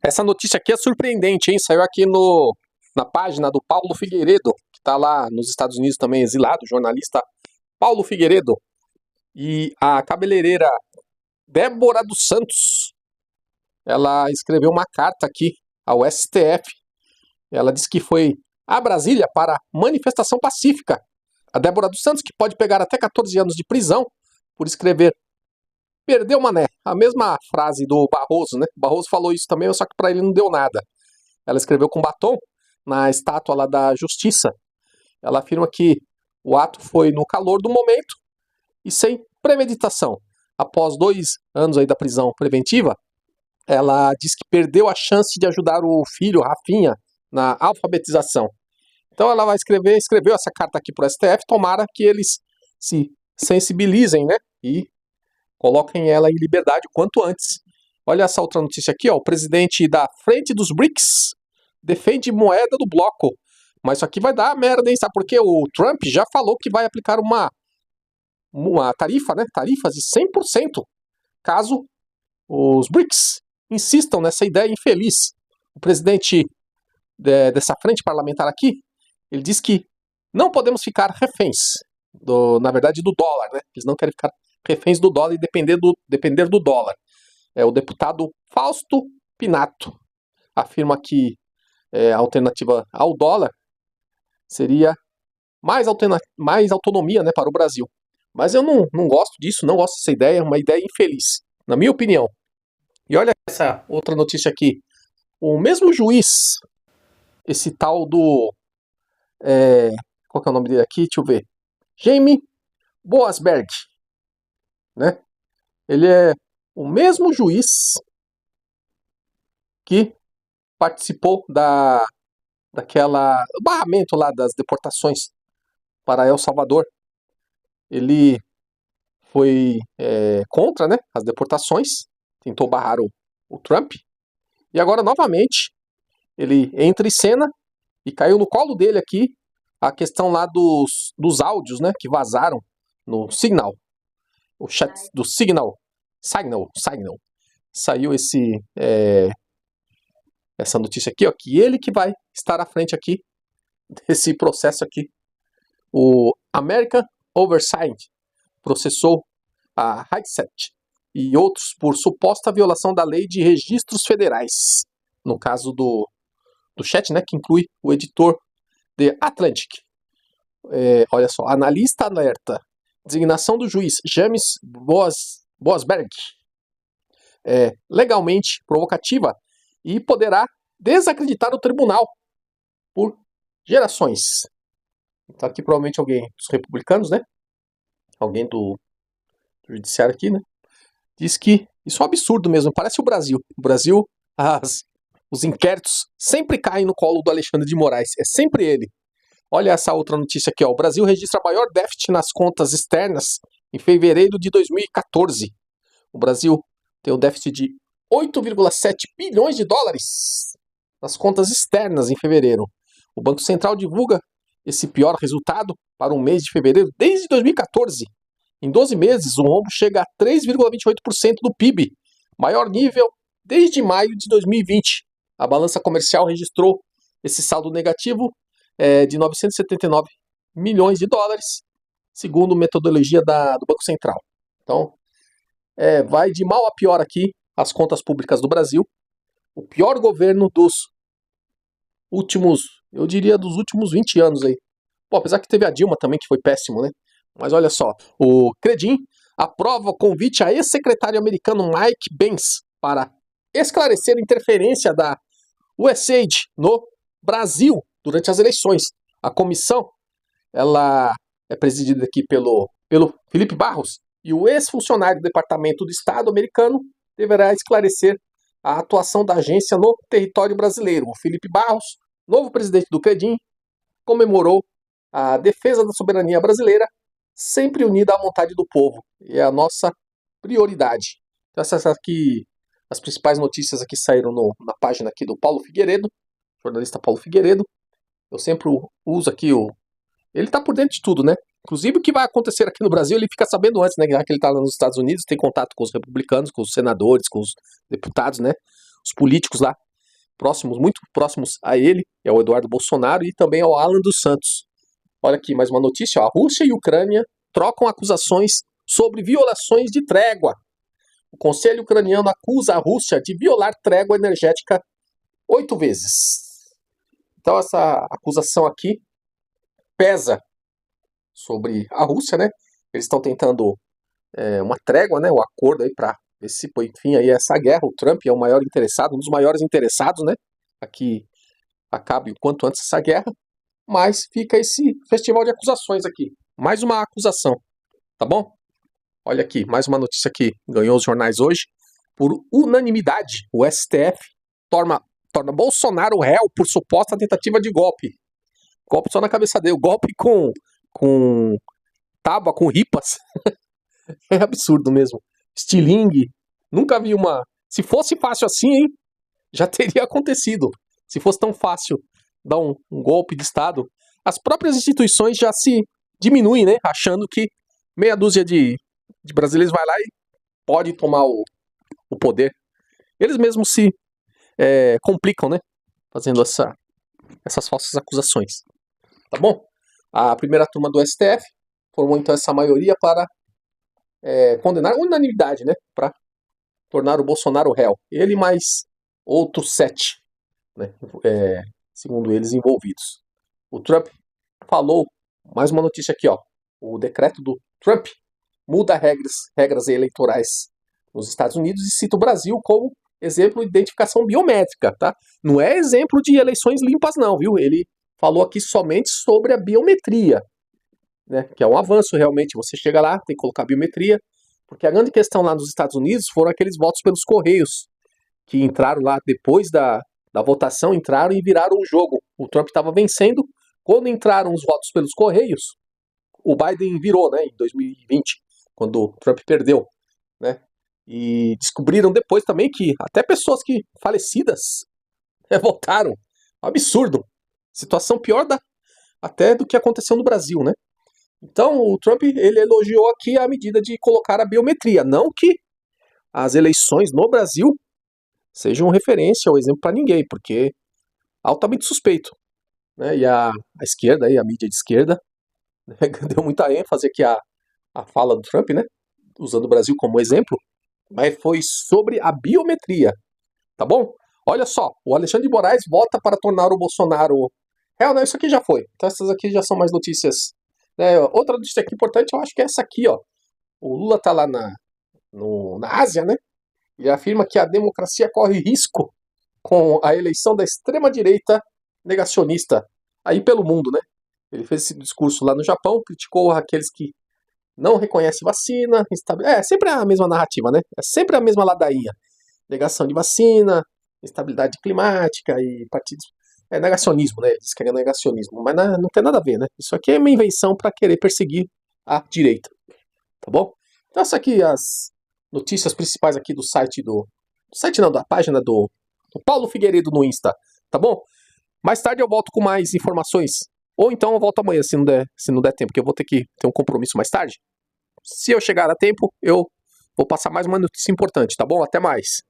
Essa notícia aqui é surpreendente, hein? Saiu aqui na página do Paulo Figueiredo, que está lá nos Estados Unidos também exilado, jornalista Paulo Figueiredo. E a cabeleireira Débora dos Santos, ela escreveu uma carta aqui ao STF. Ela disse que foi a Brasília para manifestação pacífica. A Débora dos Santos, que pode pegar até 14 anos de prisão por escrever "perdeu mané", a mesma frase do Barroso, né? Barroso falou isso também, só que para ele não deu nada. Ela escreveu com batom na estátua lá da Justiça. Ela afirma que o ato foi no calor do momento e sem premeditação. Após 2 anos aí da prisão preventiva, ela diz que perdeu a chance de ajudar o filho, Rafinha, na alfabetização. Então ela escreveu essa carta aqui para o STF, tomara que eles se sensibilizem, né? E coloquem ela em liberdade o quanto antes. Olha essa outra notícia aqui, ó. O presidente da Frente dos BRICS defende moeda do bloco. Mas isso aqui vai dar merda, hein? Sabe por quê? O Trump já falou que vai aplicar uma tarifa, né? Tarifas de 100%, caso os BRICS insistam nessa ideia infeliz. O presidente dessa frente parlamentar aqui, ele diz que não podemos ficar reféns, na verdade, do dólar, né? Eles não querem ficar reféns do dólar e depender do dólar. O deputado Fausto Pinato afirma que a alternativa ao dólar seria mais autonomia, né, para o Brasil. Mas eu não gosto disso, não gosto dessa ideia, é uma ideia infeliz, na minha opinião. E olha essa outra notícia aqui. O mesmo juiz, esse tal do... qual que é o nome dele aqui? Deixa eu ver. Jaime Boasberg, né? Ele é o mesmo juiz que participou daquela barramento lá das deportações para El Salvador. Ele foi contra, né, as deportações, tentou barrar o Trump, e agora novamente ele entra em cena e caiu no colo dele aqui a questão lá dos áudios, né, que vazaram no Signal, o chat do Signal. Saiu essa notícia aqui, ó, que ele que vai estar à frente aqui desse processo aqui. O American Oversight processou a Headset e outros por suposta violação da lei de registros federais. No caso do chat, né, que inclui o editor The Atlantic. Olha só, analista alerta. Designação do juiz James Boasberg legalmente provocativa e poderá desacreditar o tribunal por gerações. Então aqui provavelmente alguém dos republicanos, né? Alguém do judiciário aqui, né? Diz que isso é um absurdo mesmo, parece o Brasil. O Brasil, os inquéritos sempre caem no colo do Alexandre de Moraes, é sempre ele. Olha essa outra notícia aqui, ó. O Brasil registra maior déficit nas contas externas em fevereiro de 2014. O Brasil tem um déficit de 8,7 bilhões de dólares nas contas externas em fevereiro. O Banco Central divulga esse pior resultado para o mês de fevereiro desde 2014. Em 12 meses, o rombo chega a 3,28% do PIB, maior nível desde maio de 2020. A balança comercial registrou esse saldo negativo de 979 milhões de dólares, segundo metodologia do Banco Central. Então, vai de mal a pior aqui as contas públicas do Brasil. O pior governo dos últimos, eu diria, dos últimos 20 anos aí. Pô, apesar que teve a Dilma também, que foi péssimo, né? Mas olha só, o Credim aprova o convite a ex-secretário americano Mike Pence para esclarecer a interferência da USAID no Brasil durante as eleições. A comissão, ela é presidida aqui pelo Felipe Barros, e o ex-funcionário do Departamento do Estado americano deverá esclarecer a atuação da agência no território brasileiro. O Felipe Barros, novo presidente do Credim, comemorou a defesa da soberania brasileira, sempre unida à vontade do povo. E é a nossa prioridade. Então essas aqui, as principais notícias aqui saíram na página aqui do Paulo Figueiredo, jornalista Paulo Figueiredo. Eu sempre uso aqui ele tá por dentro de tudo, né? Inclusive o que vai acontecer aqui no Brasil, ele fica sabendo antes, né? Já que ele tá lá nos Estados Unidos, tem contato com os republicanos, com os senadores, com os deputados, né? Os políticos lá. muito próximos a ele, é o Eduardo Bolsonaro e também ao Alan dos Santos. Olha aqui, mais uma notícia, ó. A Rússia e a Ucrânia trocam acusações sobre violações de trégua. O Conselho Ucraniano acusa a Rússia de violar trégua energética 8 vezes. Então essa acusação aqui pesa sobre a Rússia, né? Eles estão tentando uma trégua, né? O acordo aí para ver se põe fim aí a essa guerra. O Trump é o maior interessado, um dos maiores interessados, né? Aqui acabe o quanto antes essa guerra. Mas fica esse festival de acusações aqui. Mais uma acusação, tá bom? Olha aqui, mais uma notícia que ganhou os jornais hoje. Por unanimidade, o STF torna Bolsonaro réu por suposta tentativa de golpe. Golpe só na cabeça dele. Golpe com tábua, com ripas. É absurdo mesmo. Estilingue. Nunca vi uma... Se fosse fácil assim, hein? Já teria acontecido. Se fosse tão fácil dar um golpe de Estado. As próprias instituições já se diminuem, né? Achando que meia dúzia de brasileiros vai lá e pode tomar o poder. Eles mesmos se complicam, né? Fazendo essas falsas acusações. Tá bom? A primeira turma do STF formou então essa maioria para condenar, unanimidade, né? Para tornar o Bolsonaro réu. Ele mais outros 7, né? Segundo eles, envolvidos. O Trump falou, mais uma notícia aqui, ó. O decreto do Trump muda regras eleitorais nos Estados Unidos e cita o Brasil como exemplo de identificação biométrica, tá? Não é exemplo de eleições limpas não, viu? Ele falou aqui somente sobre a biometria, né? Que é um avanço realmente. Você chega lá, tem que colocar biometria, porque a grande questão lá nos Estados Unidos foram aqueles votos pelos correios, que entraram lá depois da votação, entraram e viraram o jogo. O Trump estava vencendo. Quando entraram os votos pelos correios, o Biden virou, né, em 2020, quando o Trump perdeu, né? E descobriram depois também que até pessoas que falecidas votaram. Absurdo. Situação pior até do que aconteceu no Brasil, né? Então o Trump, ele elogiou aqui a medida de colocar a biometria. Não que as eleições no Brasil sejam referência ou exemplo para ninguém, porque altamente suspeito, né? E a esquerda, a mídia de esquerda, né, deu muita ênfase aqui a fala do Trump, né? Usando o Brasil como exemplo, mas foi sobre a biometria, tá bom? Olha só, o Alexandre de Moraes vota para tornar o Bolsonaro réu. Não, isso aqui já foi. Então essas aqui já são mais notícias. Né? Outra notícia aqui importante, eu acho que é essa aqui, ó. O Lula tá lá na Ásia, né? E afirma que a democracia corre risco com a eleição da extrema-direita negacionista aí pelo mundo, né? Ele fez esse discurso lá no Japão, criticou aqueles que não reconhecem vacina. Sempre a mesma narrativa, né? É sempre a mesma ladainha. Negação de vacina, instabilidade climática e partidos... negacionismo, né? Diz que é negacionismo, mas não tem nada a ver, né? Isso aqui é uma invenção para querer perseguir a direita, tá bom? Então essa aqui as notícias principais aqui do site da página do Paulo Figueiredo no Insta, tá bom? Mais tarde eu volto com mais informações, ou então eu volto amanhã se não der tempo, porque eu vou ter que ter um compromisso mais tarde. Se eu chegar a tempo, eu vou passar mais uma notícia importante, tá bom? Até mais.